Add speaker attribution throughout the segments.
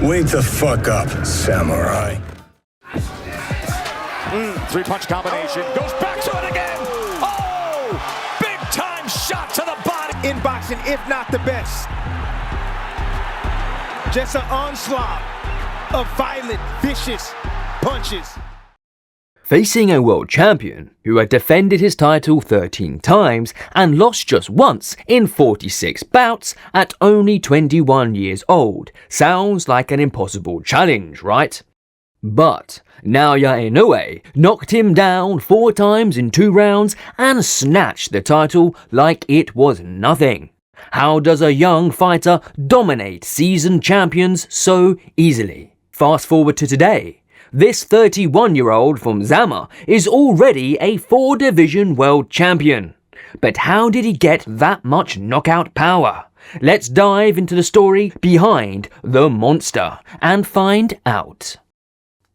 Speaker 1: Wake the fuck up, samurai.
Speaker 2: Three-punch combination. Goes back to it again. Oh! Big-time shot to the body.
Speaker 3: In boxing, if not the best. Just an onslaught of violent, vicious punches.
Speaker 4: Facing a world champion who had defended his title 13 times and lost just once in 46 bouts at only 21 years old sounds like an impossible challenge, right? But Naoya Inoue knocked him down 4 times in 2 rounds and snatched the title like it was nothing. How does a young fighter dominate seasoned champions so easily? Fast forward to today. This 31-year-old from Zama is already a 4-division world champion. But how did he get that much knockout power? Let's dive into the story behind the monster and find out.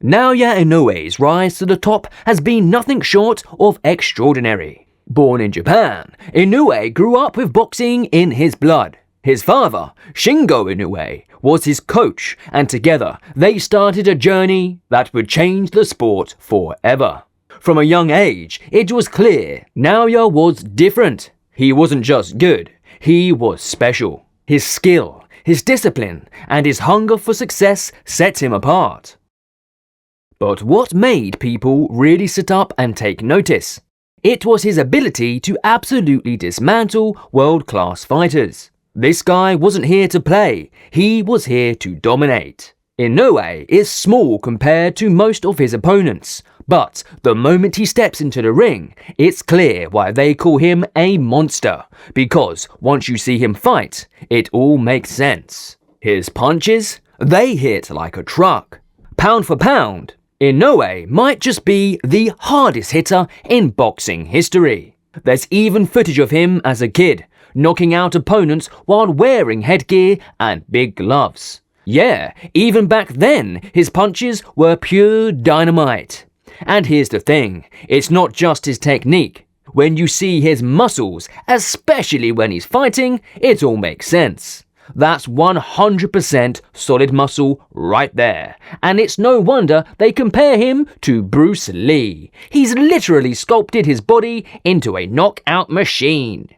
Speaker 4: Naoya Inoue's rise to the top has been nothing short of extraordinary. Born in Japan, Inoue grew up with boxing in his blood. His father, Shingo Inoue, was his coach, and together they started a journey that would change the sport forever. From a young age, it was clear Naoya was different. He wasn't just good, he was special. His skill, his discipline, and his hunger for success set him apart. But what made people really sit up and take notice? It was his ability to absolutely dismantle world-class fighters. This guy wasn't here to play, he was here to dominate. Inoue is small compared to most of his opponents, but the moment he steps into the ring, it's clear why they call him a monster, because once you see him fight, it all makes sense. His punches? They hit like a truck. Pound for pound, Inoue might just be the hardest hitter in boxing history. There's even footage of him as a kid, knocking out opponents while wearing headgear and big gloves. Yeah, even back then, his punches were pure dynamite. And here's the thing, it's not just his technique. When you see his muscles, especially when he's fighting, it all makes sense. That's 100% solid muscle right there. And it's no wonder they compare him to Bruce Lee. He's literally sculpted his body into a knockout machine.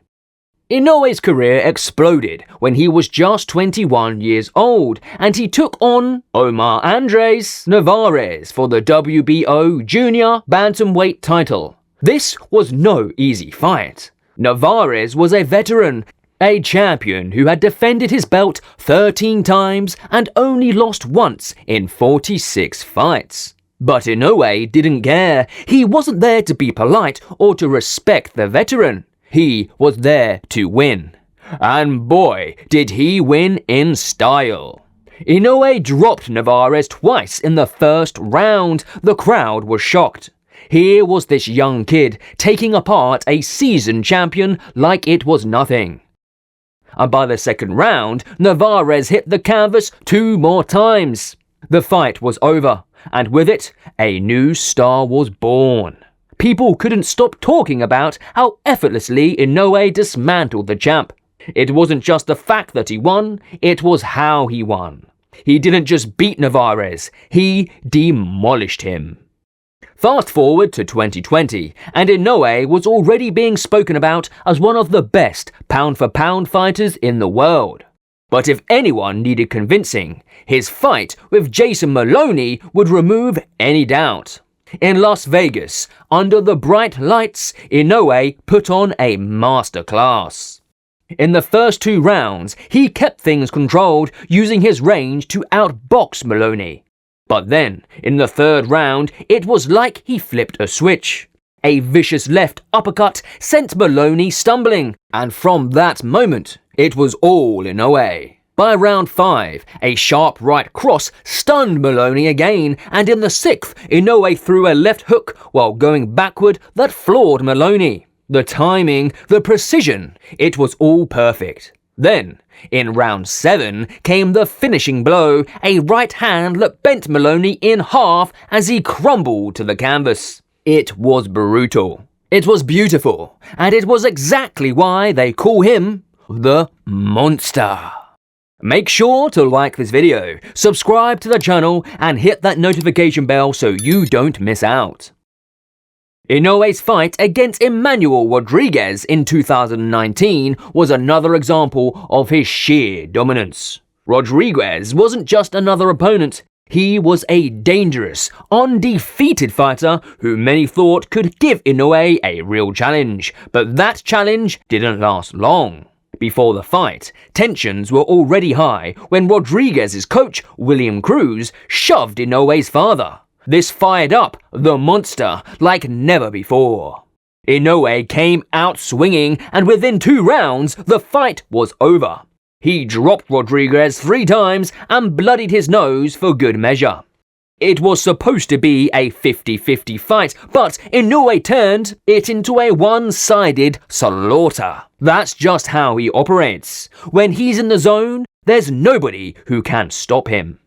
Speaker 4: Inoue's career exploded when he was just 21 years old and he took on Omar Andres Navarez for the WBO Junior Bantamweight title. This was no easy fight. Navarez was a veteran, a champion who had defended his belt 13 times and only lost once in 46 fights. But Inoue didn't care. He wasn't there to be polite or to respect the veteran. He was there to win. And boy, did he win in style. Inoue dropped Navarez twice in the first round. The crowd was shocked. Here was this young kid taking apart a seasoned champion like it was nothing. And by the second round, Navarez hit the canvas 2 more times. The fight was over, and with it, a new star was born. People couldn't stop talking about how effortlessly Inoue dismantled the champ. It wasn't just the fact that he won, it was how he won. He didn't just beat Navarez, he demolished him. Fast forward to 2020, and Inoue was already being spoken about as one of the best pound-for-pound fighters in the world. But if anyone needed convincing, his fight with Jason Maloney would remove any doubt. In Las Vegas, under the bright lights, Inoue put on a masterclass. In the first 2 rounds, he kept things controlled, using his range to outbox Maloney. But then, in the 3rd round, it was like he flipped a switch. A vicious left uppercut sent Maloney stumbling, and from that moment, it was all Inoue. By round 5, a sharp right cross stunned Maloney again, and in the 6th, Inoue threw a left hook while going backward that floored Maloney. The timing, the precision, it was all perfect. Then, in round 7, came the finishing blow, a right hand that bent Maloney in half as he crumbled to the canvas. It was brutal. It was beautiful, and it was exactly why they call him the Monster. Make sure to like this video, subscribe to the channel, and hit that notification bell so you don't miss out. Inoue's fight against Emmanuel Rodriguez in 2019 was another example of his sheer dominance. Rodriguez wasn't just another opponent, he was a dangerous, undefeated fighter who many thought could give Inoue a real challenge, but that challenge didn't last long. Before the fight, tensions were already high when Rodriguez's coach, William Cruz, shoved Inoue's father. This fired up the monster like never before. Inoue came out swinging, and within 2 rounds, the fight was over. He dropped Rodriguez 3 times and bloodied his nose for good measure. It was supposed to be a 50-50 fight, but Inoue turned it into a one-sided slaughter. That's just how he operates. When he's in the zone, there's nobody who can stop him.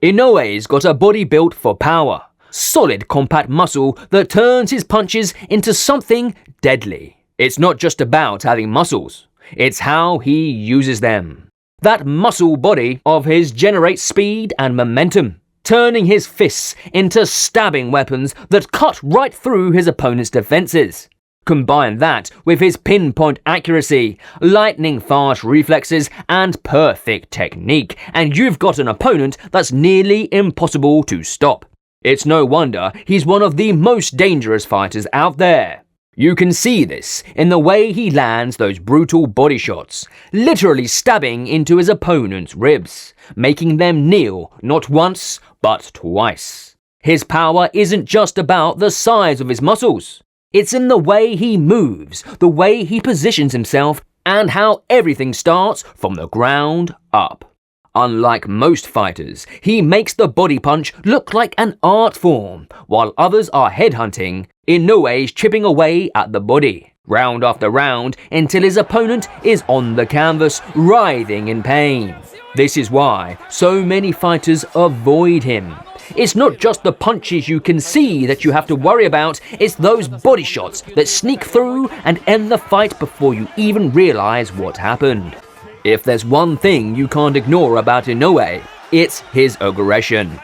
Speaker 4: Inoue's got a body built for power, solid compact muscle that turns his punches into something deadly. It's not just about having muscles, it's how he uses them. That muscle body of his generates speed and momentum, turning his fists into stabbing weapons that cut right through his opponent's defenses. Combine that with his pinpoint accuracy, lightning-fast reflexes, and perfect technique, and you've got an opponent that's nearly impossible to stop. It's no wonder he's one of the most dangerous fighters out there. You can see this in the way he lands those brutal body shots, literally stabbing into his opponent's ribs, making them kneel not once, but twice. His power isn't just about the size of his muscles. It's in the way he moves, the way he positions himself, and how everything starts from the ground up. Unlike most fighters, he makes the body punch look like an art form, while others are headhunting. Inoue's chipping away at the body, round after round, until his opponent is on the canvas, writhing in pain. This is why so many fighters avoid him. It's not just the punches you can see that you have to worry about, it's those body shots that sneak through and end the fight before you even realize what happened. If there's one thing you can't ignore about Inoue, it's his aggression.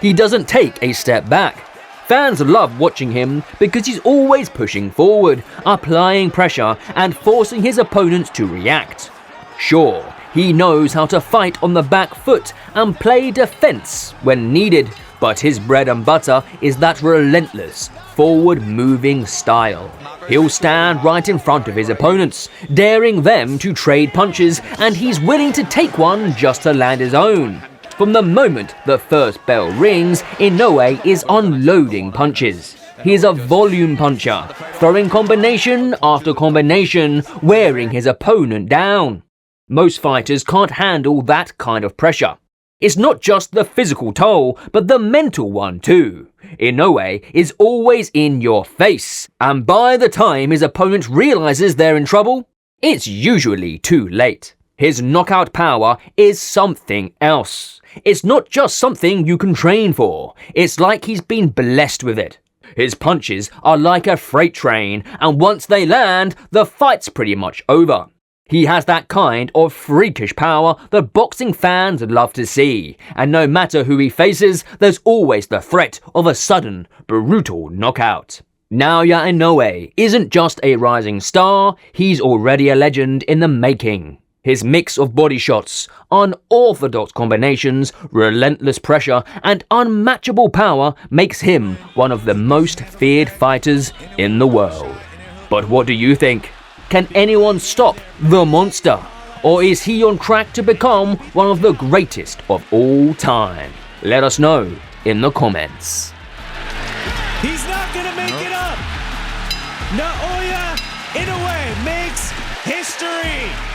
Speaker 4: He doesn't take a step back. Fans love watching him because he's always pushing forward, applying pressure, and forcing his opponents to react. Sure, he knows how to fight on the back foot and play defense when needed, but his bread and butter is that relentless, forward-moving style. He'll stand right in front of his opponents, daring them to trade punches, and he's willing to take one just to land his own. From the moment the first bell rings, Inoue is unloading punches. He's a volume puncher, throwing combination after combination, wearing his opponent down. Most fighters can't handle that kind of pressure. It's not just the physical toll, but the mental one too. Inoue is always in your face, and by the time his opponent realizes they're in trouble, it's usually too late. His knockout power is something else. It's not just something you can train for, it's like he's been blessed with it. His punches are like a freight train, and once they land, the fight's pretty much over. He has that kind of freakish power that boxing fans love to see, and no matter who he faces, there's always the threat of a sudden, brutal knockout. Naoya Inoue isn't just a rising star, he's already a legend in the making. His mix of body shots, unorthodox combinations, relentless pressure, and unmatchable power makes him one of the most feared fighters in the world. But what do you think? Can anyone stop the monster? Or is he on track to become one of the greatest of all time? Let us know in the comments.
Speaker 3: He's not gonna make it up. Naoya Inoue makes history.